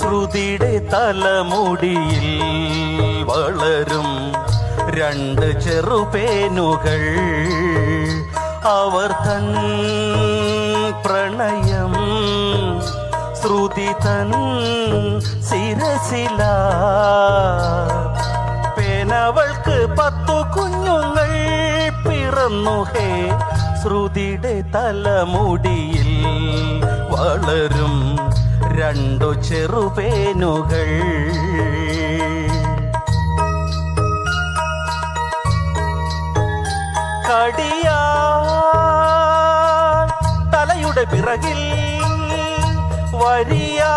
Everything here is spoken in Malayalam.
ശ്രുതിയുടെ തലമുടിയിൽ വളരും രണ്ട് ചെറുപേനുകൾ അവർ തൻ പ്രണയം ശ്രുതി തൻ ശിരസില പേനവൾക്ക് 10 കുഞ്ഞുങ്ങൾ പിറന്നു ഹേ ശ്രുതിയുടെ തലമുടിയിൽ വളരും രണ്ടു ചെറുപേനുകൾ കടിയാ തലയുടെ പിറകിൽ വരിയാ